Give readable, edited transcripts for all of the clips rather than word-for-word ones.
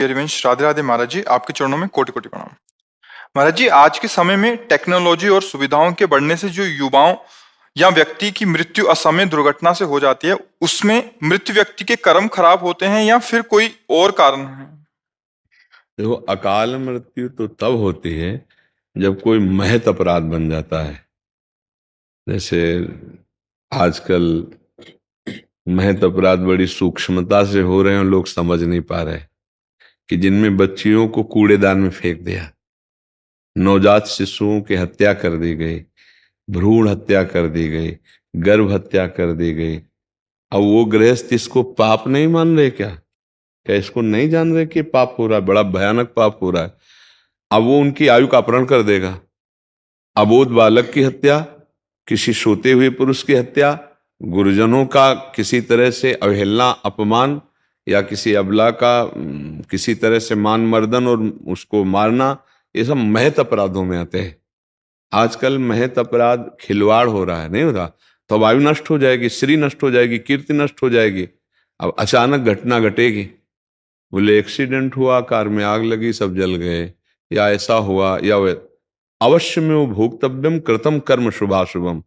हरिवंश, राधे राधे महाराज जी, आपके चरणों में कोटि कोटि प्रणाम। महाराज जी, आज के समय में टेक्नोलॉजी और सुविधाओं के बढ़ने से जो युवाओं या व्यक्ति की मृत्यु असमय दुर्घटना से हो जाती है, उसमें मृत व्यक्ति के कर्म खराब होते हैं या फिर कोई और कारण है? देखो, अकाल मृत्यु तो तब होती है जब कोई महत अपराध बन जाता है। जैसे आजकल महत अपराध बड़ी सूक्ष्मता से हो रहे हैं और लोग समझ नहीं पा रहे कि जिनमें बच्चियों को कूड़ेदान में फेंक दिया, नवजात शिशुओं की हत्या कर दी गई, भ्रूण हत्या कर दी गई, गर्भ हत्या कर दी गई। अब वो गृहस्थ इसको पाप नहीं मान रहे क्या? क्या इसको नहीं जान रहे कि पाप हो रहा है, बड़ा भयानक पाप हो रहा है? अब वो उनकी आयु का अपहरण कर देगा। अबोध बालक की हत्या, किसी सोते हुए पुरुष की हत्या, गुरुजनों का किसी तरह से अवहेलना, अपमान, या किसी अबला का किसी तरह से मान मर्दन और उसको मारना, ये सब महत अपराधों में आते हैं। आजकल महत अपराध खिलवाड़ हो रहा है, नहीं हो रहा तो अब आयु नष्ट हो जाएगी, श्री नष्ट हो जाएगी, कीर्ति नष्ट हो जाएगी। अब अचानक घटना घटेगी, बोले एक्सीडेंट हुआ, कार में आग लगी, सब जल गए, या ऐसा हुआ, या अवश्य में वो भोक्तव्यम कृतम कर्म शुभाशुभम।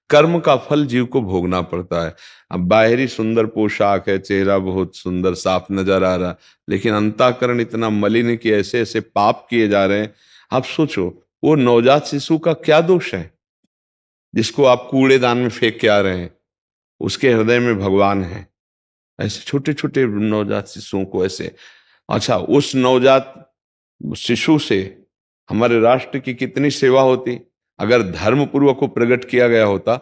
कर्म का फल जीव को भोगना पड़ता है। अब बाहरी सुंदर पोशाक है, चेहरा बहुत सुंदर साफ नजर आ रहा, लेकिन अंतःकरण इतना मलिन कि ऐसे ऐसे पाप किए जा रहे हैं। आप सोचो, वो नवजात शिशु का क्या दोष है जिसको आप कूड़ेदान में फेंक के आ रहे हैं? उसके हृदय में भगवान है। ऐसे छोटे छोटे नवजात शिशुओं को ऐसे, अच्छा, उस नवजात शिशु से हमारे राष्ट्र की कितनी सेवा होती अगर धर्म पूर्वक को प्रकट किया गया होता।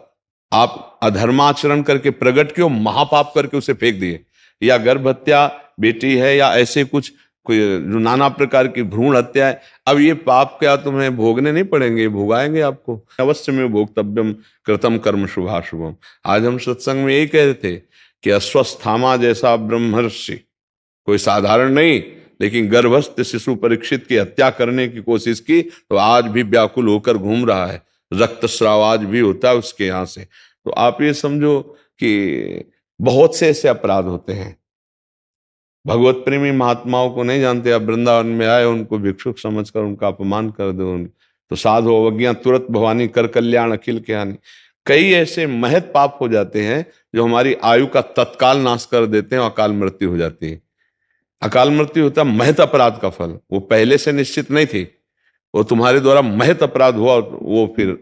आप अधर्माचरण करके प्रकट किए, महापाप करके उसे फेंक दिए, या गर्भ हत्या बेटी है, या ऐसे कुछ कोई जो नाना प्रकार की भ्रूण हत्या है। अब ये पाप क्या तुम्हें भोगने नहीं पड़ेंगे, भोगाएंगे आपको। अवश्य में भोक्तव्यम कृतम कर्म शुभाशुभम। आज हम सत्संग में यही कह रहे थे कि अश्वस्थामा जैसा ब्रह्मर्षि कोई साधारण नहीं, लेकिन गर्भस्थ शिशु परीक्षित की हत्या करने की कोशिश की तो आज भी व्याकुल होकर घूम रहा है, रक्तस्राव आज भी होता है उसके यहाँ से। तो आप ये समझो कि बहुत से ऐसे अपराध होते हैं। भगवत प्रेमी महात्माओं को नहीं जानते, आप वृंदावन में आए, उनको भिक्षुक समझकर उनका अपमान कर दो, तो साधु अवज्ञा तुरंत भवानी कर कल्याण अखिल के हानि। कई ऐसे महत पाप हो जाते हैं जो हमारी आयु का तत्काल नाश कर देते हैं, अकाल मृत्यु हो जाती है। अकाल मृत्यु होता है महत अपराध का फल, वो पहले से निश्चित नहीं थी, वो तुम्हारे द्वारा महत अपराध हुआ। वो फिर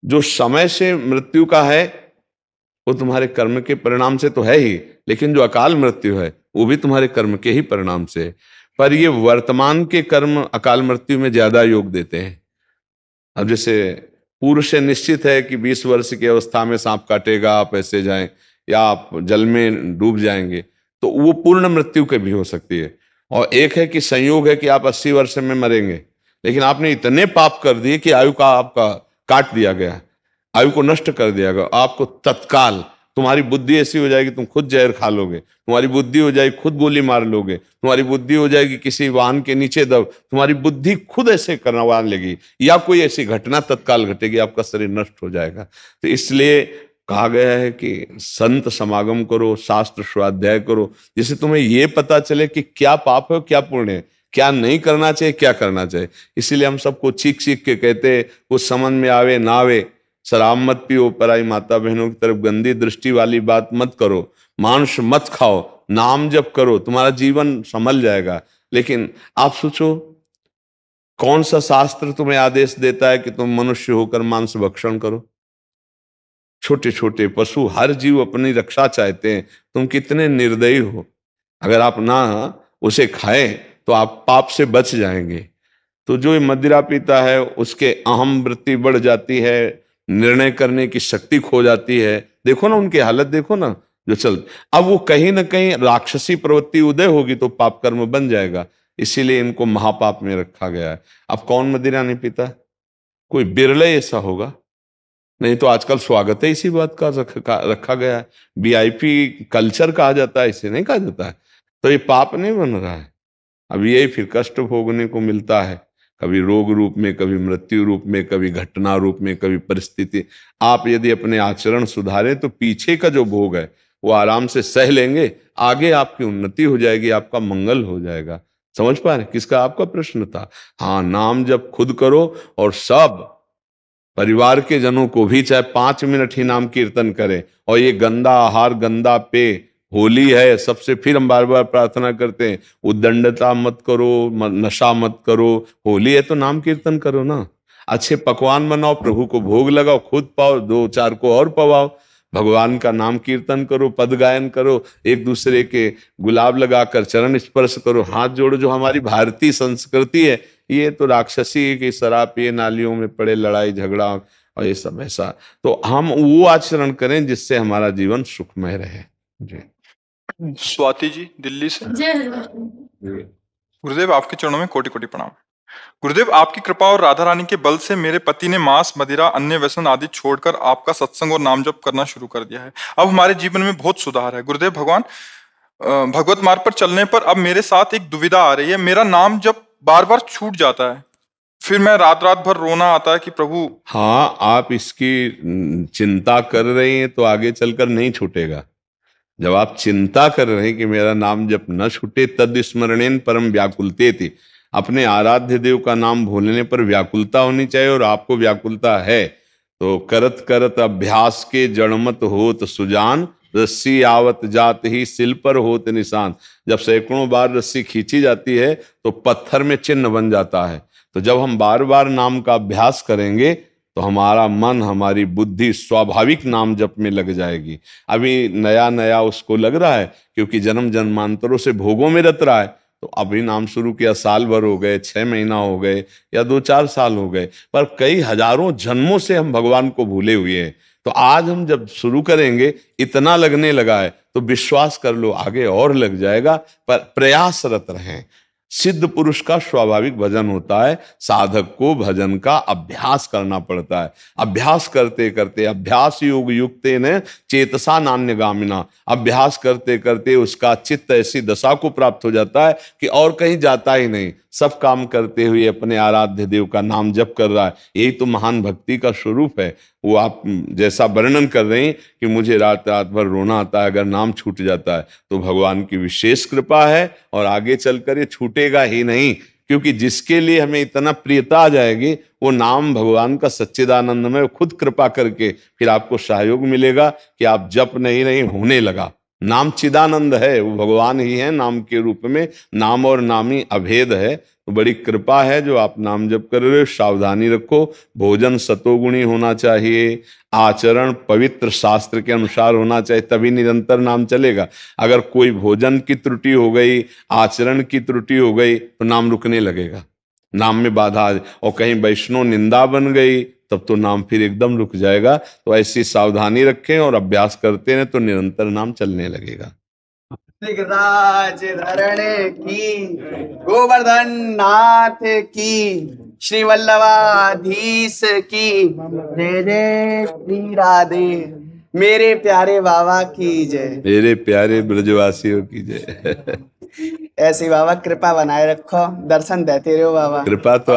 जो समय से मृत्यु का है वो तुम्हारे कर्म के परिणाम से तो है ही, लेकिन जो अकाल मृत्यु है वो भी तुम्हारे कर्म के ही परिणाम से है। पर ये वर्तमान के कर्म अकाल मृत्यु में ज्यादा योग देते हैं। अब जैसे पूर्व से निश्चित है कि 20 वर्ष की अवस्था में सांप काटेगा, आप ऐसे जाएं, या आप जल में डूब जाएंगे, तो वो पूर्ण मृत्यु के भी हो सकती है। और एक है कि संयोग है कि आप 80 वर्ष में मरेंगे, लेकिन आपने इतने पाप कर दिए कि आयु का आपका काट दिया गया, आयु को नष्ट कर दिया गया। आपको तत्काल तुम्हारी बुद्धि ऐसी हो जाएगी, तुम खुद जहर खा लोगे, तुम्हारी बुद्धि हो जाएगी खुद गोली मार लोगे, तुम्हारी बुद्धि हो जाएगी किसी वाहन के नीचे दब, तुम्हारी बुद्धि खुद ऐसे करवाने लगी, या कोई ऐसी घटना तत्काल घटेगी, आपका शरीर नष्ट हो जाएगा। तो इसलिए कहा गया है कि संत समागम करो, शास्त्र स्वाध्याय करो, जिससे तुम्हें ये पता चले कि क्या पाप है क्या पुण्य है, क्या नहीं करना चाहिए क्या करना चाहिए। इसीलिए हम सबको चीख चीख के कहते, कुछ समझ में आवे ना आवे, शराब मत पियो, पराई माता बहनों की तरफ गंदी दृष्टि वाली बात मत करो, मांस मत खाओ, नाम जप करो, तुम्हारा जीवन संभल जाएगा। लेकिन आप सोचो, कौन सा शास्त्र तुम्हें आदेश देता है कि तुम मनुष्य होकर मांस भक्षण करो? छोटे छोटे पशु, हर जीव अपनी रक्षा चाहते हैं, तुम कितने निर्दयी हो। अगर आप ना उसे खाएं तो आप पाप से बच जाएंगे। तो जो मदिरा पीता है उसके अहम वृत्ति बढ़ जाती है, निर्णय करने की शक्ति खो जाती है। देखो ना उनकी हालत, देखो ना जो चल, अब वो कहीं ना कहीं राक्षसी प्रवृत्ति उदय होगी तो पाप कर्म बन जाएगा। इसीलिए इनको महापाप में रखा गया है। अब कौन मदिरा नहीं पीता? कोई बिरले ऐसा होगा, नहीं तो आजकल स्वागत है इसी बात का रखा गया है। वीआईपी कल्चर कहा जाता है, इसे नहीं कहा जाता है। तो ये पाप नहीं बन रहा है। अब यही फिर कष्ट भोगने को मिलता है, कभी रोग रूप में, कभी मृत्यु रूप में, कभी घटना रूप में, कभी परिस्थिति। आप यदि अपने आचरण सुधारें तो पीछे का जो भोग है वो आराम से सह लेंगे, आगे आपकी उन्नति हो जाएगी, आपका मंगल हो जाएगा। समझ पा रहे? किसका? आपका प्रश्न था। हाँ, नाम जब खुद करो और सब परिवार के जनों को भी, चाहे 5 मिनट ही नाम कीर्तन करें। और ये गंदा आहार, गंदा पेय, होली है, सबसे फिर हम बार बार प्रार्थना करते हैं, उद्दंडता मत करो, नशा मत करो। होली है तो नाम कीर्तन करो ना। अच्छे पकवान बनाओ, प्रभु को भोग लगाओ, खुद पाओ, दो चार को और पवाओ। भगवान का नाम कीर्तन करो, पद गायन करो, एक दूसरे के गुलाब लगाकर चरण स्पर्श करो, हाथ जोड़ो, जो हमारी भारतीय संस्कृति है। ये तो राक्षसी है कि शराब पिए, नालियों में पड़े, लड़ाई झगड़ा और ये सब ऐसा। तो हम वो आचरण करें जिससे हमारा जीवन सुखमय रहे। जी। स्वाति जी दिल्ली से। गुरुदेव आपके चरणों में कोटि कोटि प्रणाम। गुरुदेव आपकी कृपा और राधा रानी के बल से मेरे पति ने मांस, मदिरा, अन्य व्यसन आदि छोड़कर आपका सत्संग और नाम जप करना शुरू कर दिया है। अब हमारे जीवन में बहुत सुधार है। गुरुदेव भगवान, भगवत मार्ग पर चलने पर अब मेरे साथ एक दुविधा आ रही है। मेरा नाम जप बार बार छूट जाता है, फिर मैं रात रात भर रोना आता है कि प्रभु। हाँ, आप इसकी चिंता कर रही हैं तो आगे चलकर नहीं छूटेगा। जब आप चिंता कर रहे हैं कि मेरा नाम जब न छूटे, तद स्मरणेन परम व्याकुलते थी। अपने आराध्य देव का नाम भूलने पर व्याकुलता होनी चाहिए, और आपको व्याकुलता है। तो करत करत अभ्यास के जड़मत होत सुजान, रस्सी आवत जात ही सिल पर होत निशान। जब सैकड़ों बार रस्सी खींची जाती है तो पत्थर में चिन्ह बन जाता है। तो जब हम बार बार नाम का अभ्यास करेंगे तो हमारा मन, हमारी बुद्धि स्वाभाविक नाम जप में लग जाएगी। अभी नया नया उसको लग रहा है, क्योंकि जन्म जन्मांतरों से भोगों में रत रहा है। तो अभी नाम शुरू किया, साल भर हो गए, 6 महीना हो गए, या 2-4 साल हो गए, पर कई हजारों जन्मों से हम भगवान को भूले हुए हैं। तो आज हम जब शुरू करेंगे, इतना लगने लगा है तो विश्वास कर लो आगे और लग जाएगा। पर प्रयासरत रहें। सिद्ध पुरुष का स्वाभाविक भजन होता है, साधक को भजन का अभ्यास करना पड़ता है। अभ्यास करते करते, अभ्यास योग युक्तेन चेतसा नान्यगामिना, अभ्यास करते करते उसका चित्त ऐसी दशा को प्राप्त हो जाता है कि और कहीं जाता ही नहीं, सब काम करते हुए अपने आराध्य देव का नाम जप कर रहा है। यही तो महान भक्ति का स्वरूप है। वो आप जैसा वर्णन कर रहे हैं कि मुझे रात रात भर रोना आता है अगर नाम छूट जाता है, तो भगवान की विशेष कृपा है, और आगे चलकर ये छूटेगा ही नहीं। क्योंकि जिसके लिए हमें इतना प्रियता आ जाएगी, वो नाम भगवान का सच्चिदानंद में खुद कृपा करके फिर आपको सहयोग मिलेगा कि आप जप नहीं नहीं होने लगा। नाम चिदानंद है, वो भगवान ही है नाम के रूप में। नाम और नामी अभेद है। तो बड़ी कृपा है जो आप नाम जप कर रहे हो। सावधानी रखो, भोजन सतोगुणी होना चाहिए, आचरण पवित्र शास्त्र के अनुसार होना चाहिए, तभी निरंतर नाम चलेगा। अगर कोई भोजन की त्रुटि हो गई, आचरण की त्रुटि हो गई, तो नाम रुकने लगेगा, नाम में बाधा और कहीं वैष्णव निंदा बन गई, तब तो नाम फिर एकदम रुक जाएगा। तो ऐसी सावधानी रखें और अभ्यास करते रहें तो निरंतर नाम चलने लगेगा। राज धरणे की, गोवर्धन नाथ की, श्री वल्लभाधीश की जय जय श्री राधे। मेरे प्यारे बाबा की जय। मेरे प्यारे ब्रजवासियों की जय। ऐसी बाबा कृपा बनाए रखो, दर्शन देते रहो बाबा। कृपा तो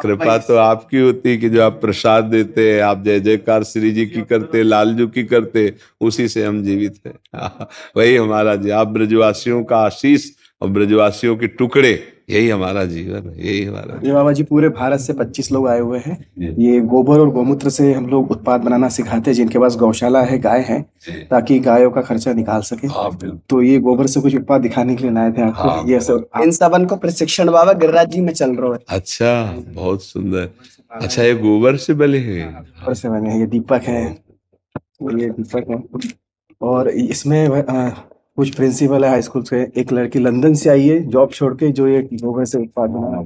कृपा तो आपकी होती कि जो आप प्रसाद देते हैं, आप जय जयकार श्री जी की करते, लालजू की करते, उसी से हम जीवित हैं। वही हमारा जी, आप ब्रजवासियों का आशीष और ब्रजवासियों के टुकड़े, यही हमारा जीवन है, यही हमारा। ये बाबा जी पूरे भारत से 25 लोग आए हुए हैं। ये गोबर और गोमूत्र से हम लोग उत्पाद बनाना सिखाते हैं, जिनके पास गौशाला है, गाय है, ताकि गायों का खर्चा निकाल सके। तो ये गोबर से कुछ उत्पाद दिखाने के लिए लाए थे आपको। ये सब इन सबन को प्रशिक्षण बाबा गिरिराज जी में चल रहा है। अच्छा, बहुत सुंदर। अच्छा, ये गोबर से बने हैं? गोबर से बने हैं। ये दीपक है, ये दीपक है। और इसमें कुछ प्रिंसिपल है हाई स्कूल से, एक लड़की लंदन से आई है जॉब छोड़ के, जो ये गोबर से उत्पाद बना,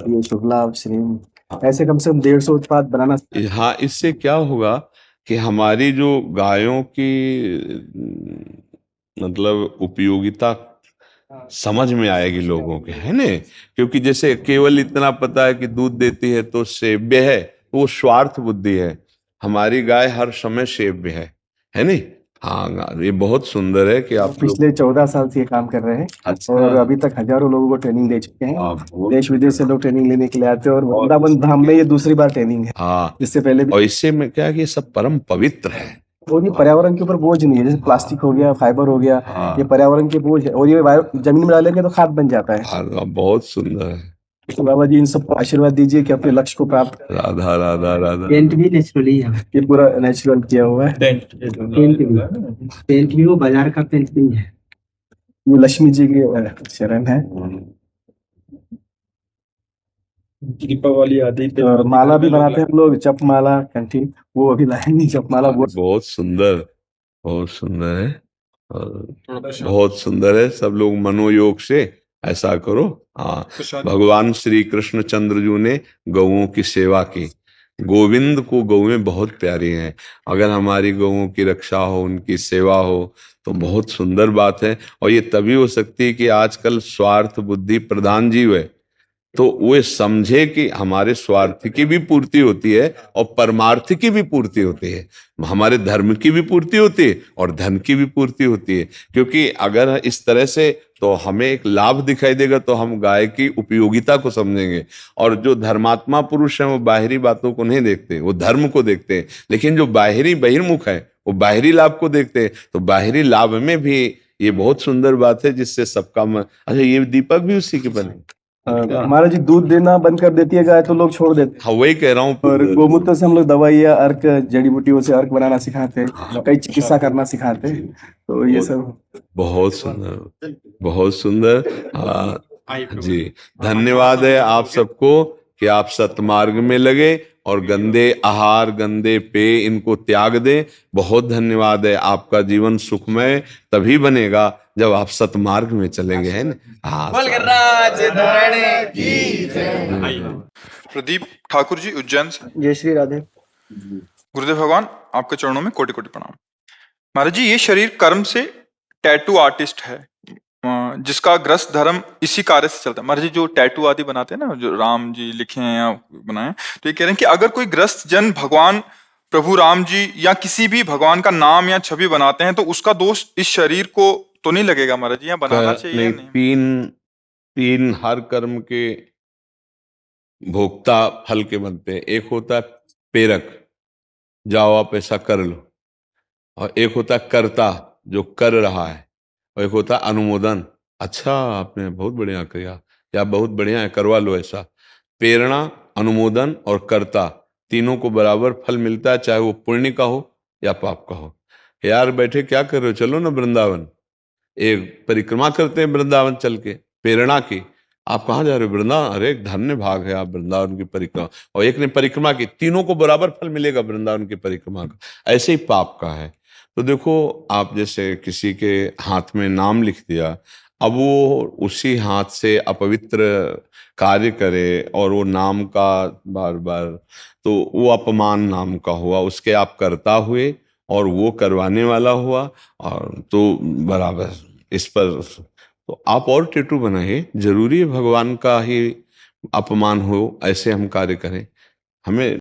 ये शुभ लाभ श्रीम, ऐसे कम से कम 150 उत्पाद बनाना। हाँ, इससे क्या होगा कि हमारी जो गायों की मतलब उपयोगिता समझ में आएगी लोगों के, है ना। क्योंकि जैसे केवल इतना पता है कि दूध देती है तो सेव्य है, वो स्वार्थ बुद्धि है। हमारी गाय हर समय सेव्य है नहीं। हाँ, ये बहुत सुंदर है कि आप पिछले 14 साल से ये काम कर रहे हैं। अच्छा। और अभी तक हजारों लोगों को ट्रेनिंग दे चुके हैं। देश विदेश से लोग ट्रेनिंग लेने के लिए आते हैं, और वृंदावन धाम में ये दूसरी बार ट्रेनिंग है। हाँ, इससे पहले भी। और इससे में क्या है कि ये सब परम पवित्र है। और ये पर्यावरण के ऊपर बोझ नहीं है, जैसे प्लास्टिक हो गया, फाइबर हो गया, हाँ। ये पर्यावरण के बोझ है और ये जमीन में डालेंगे तो खाद बन जाता है। हाँ, बहुत सुंदर है। तो बाबा जी इन सबको आशीर्वाद दीजिए कि अपने लक्ष्य को प्राप्त करें। राधा राधा राधा। पेंट भी नेचुरली है, ये पूरा नेचुरल किया हुआ है। पेंट भी वो बाजार का पेंट नहीं है। ये लक्ष्मी जी के शरण है। दीपावली आदि पे और माला भी बनाते हैं हम लोग, जप माला कंठी, वो अभी लाए नहीं जप माला, वो बहुत सुंदर, बहुत सुंदर है और बहुत सुंदर है। सब लोग मनोयोग से ऐसा करो। हाँ, भगवान श्री कृष्ण चंद्र जी ने गौओं की सेवा की। गोविंद को गौएं बहुत प्यारी हैं। अगर हमारी गौओं की रक्षा हो, उनकी सेवा हो तो बहुत सुंदर बात है। और ये तभी हो सकती है कि आजकल स्वार्थ बुद्धि प्रधान जीव है, तो वो समझे कि हमारे स्वार्थ की भी पूर्ति होती है और परमार्थ की भी पूर्ति होती है, हमारे धर्म की भी पूर्ति होती है और धन की भी पूर्ति होती है। क्योंकि अगर इस तरह से तो हमें एक लाभ दिखाई देगा तो हम गाय की उपयोगिता को समझेंगे। और जो धर्मात्मा पुरुष हैं वो बाहरी बातों को नहीं देखते, वो धर्म को देखते हैं। लेकिन जो बाहरी बहिर्मुख है वो बाहरी लाभ को देखते हैं। तो बाहरी लाभ में भी ये बहुत सुंदर बात है जिससे सबका अच्छा, ये दीपक भी उसी के बने। महाराज जी दूध देना बंद कर देती है गाय तो लोग छोड़ देते हैं। हाँ, वही कह रहा हूँ। और गोमूत्र से हम लोग दवाइयाँ, अर्क, जड़ी बूटियों से अर्क बनाना सिखाते हैं, कई चिकित्सा करना सिखाते हैं। तो ये सब बहुत सुंदर, बहुत सुंदर। जी, धन्यवाद है आप सबको कि आप सतमार्ग में लगे और गंदे आहार, गंदे पेय इनको त्याग दें। बहुत धन्यवाद है। आपका जीवन सुखमय तभी बनेगा जब आप सतमार्ग में चलेंगे, है ना। हाँ, प्रदीप ठाकुर जी उज्जैन से। जय श्री राधे। गुरुदेव भगवान आपके चरणों में कोटि कोटि प्रणाम। महाराज जी, ये शरीर कर्म से टैटू आर्टिस्ट है, जिसका ग्रस्त धर्म इसी कार्य से चलता है। महाराज जी जो टैटू आदि बनाते हैं ना, जो राम जी लिखे हैं या बनाए, तो ये कह रहे हैं कि अगर कोई ग्रस्त जन भगवान प्रभु राम जी या किसी भी भगवान का नाम या छवि बनाते हैं तो उसका दोष इस शरीर को तो नहीं लगेगा महाराज जी, या बनाना चाहिए या नहीं? तीन हर कर्म के भोक्ता फल के बनते हैं। एक होता है प्रेरक, जाओ आप ऐसा कर लो, और एक होता है कर्ता जो कर रहा है, और एक होता है अनुमोदन, अच्छा आपने बहुत बढ़िया किया या बहुत बढ़िया है, करवा लो ऐसा। प्रेरणा, अनुमोदन और कर्ता, तीनों को बराबर फल मिलता है, चाहे वो पुण्य का हो या पाप का हो। यार बैठे क्या कर रहे हो, चलो ना वृंदावन, एक परिक्रमा करते हैं वृंदावन चल के, प्रेरणा की। आप कहाँ जा रहे हो, वृंदावन? अरे धन्य भाग है आप वृंदावन की परिक्रमा। और एक ने परिक्रमा की, तीनों को बराबर फल मिलेगा वृंदावन की परिक्रमा का। ऐसे ही पाप का है। तो देखो, आप जैसे किसी के हाथ में नाम लिख दिया, अब वो उसी हाथ से अपवित्र कार्य करे और वो नाम का बार बार, तो वो अपमान नाम का हुआ, उसके आप कर्ता हुए और वो करवाने वाला हुआ। और तो बराबर इस पर तो आप और टेटू बनाइए। जरूरी है भगवान का ही अपमान हो ऐसे हम कार्य करें? हमें